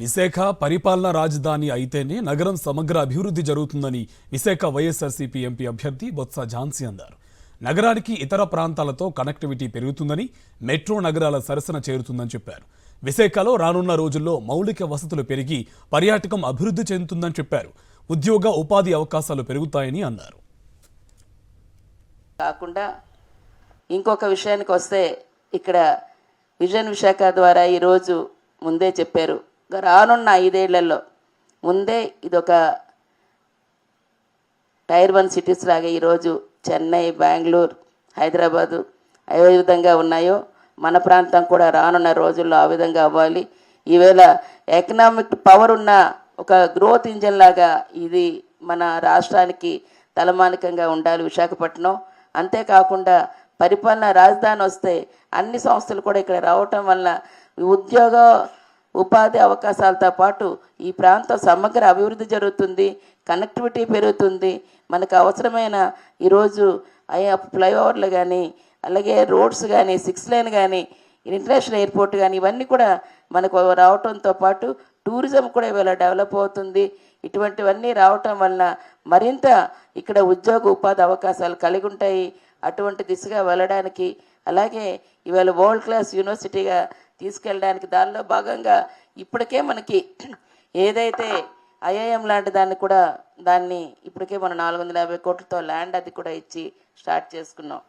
విశాఖ పరిపాలనా రాజధాని అయితేనే నగరం సమగ్ర అభివృద్ధి జరుగుతుందని విశాఖ వైఎస్ఆర్సీపీ ఎంపీ అభ్యర్థి బొత్స ఝాన్సీ అన్నారు. నగరానికి ఇతర ప్రాంతాలతో కనెక్టివిటీ పెరుగుతుందని, మెట్రో నగరాల సరసన చేరుతుందని చెప్పారు. విశాఖలో రానున్న రోజుల్లో మౌలిక వసతులు పెరిగి పర్యాటకం అభివృద్ధి చెందుతుందని చెప్పారు. ఉద్యోగ ఉపాధి అవకాశాలు పెరుగుతాయని అన్నారు. కాకుండా ఇంకొక విషయానికి వస్తే, ఇక్కడ విజన్ విశాఖ ద్వారా ఈరోజు ముందే చెప్పారు, రానున్న 5 ఏళ్లలో ముందే ఇదొక టైర్ 1 సిటీస్ లాగా ఈరోజు చెన్నై, బెంగళూరు, హైదరాబాదు ఏ విధంగా ఉన్నాయో మన ప్రాంతం కూడా రానున్న రోజుల్లో ఆ విధంగా అవ్వాలి. ఈవేళ ఎకనామిక్ పవర్ ఉన్న ఒక గ్రోత్ ఇంజన్ లాగా ఇది మన రాష్ట్రానికి తలమానికంగా ఉండాలి విశాఖపట్నం. అంతేకాకుండా పరిపాలన రాజధాని వస్తే అన్ని సంస్థలు కూడా ఇక్కడ రావటం వల్ల ఉద్యోగ ఉపాధి అవకాశాలతో పాటు ఈ ప్రాంతం సమగ్ర అభివృద్ధి జరుగుతుంది, కనెక్టివిటీ పెరుగుతుంది. మనకు అవసరమైన ఈరోజు ఫ్లైఓవర్లు కానీ, అలాగే రోడ్స్ కానీ, 6 లేన్ కానీ, ఇంటర్నేషనల్ ఎయిర్పోర్ట్ కానీ, ఇవన్నీ కూడా మనకు రావటంతో పాటు టూరిజం కూడా ఇవాళ డెవలప్ అవుతుంది. ఇటువంటివన్నీ రావటం వల్ల మరింత ఇక్కడ ఉద్యోగ ఉపాధి అవకాశాలు కలిగి ఉంటాయి. అటువంటి దిశగా వెళ్ళడానికి, అలాగే ఇవాళ వరల్డ్ క్లాస్ యూనివర్సిటీగా తీసుకెళ్ళడానికి దానిలో భాగంగా ఇప్పటికే మనకి ఏదైతే ఐఐఎం లాంటి దాన్ని ఇప్పటికే మనం 450 కోట్లతో ల్యాండ్ అది కూడా ఇచ్చి స్టార్ట్ చేసుకున్నాం.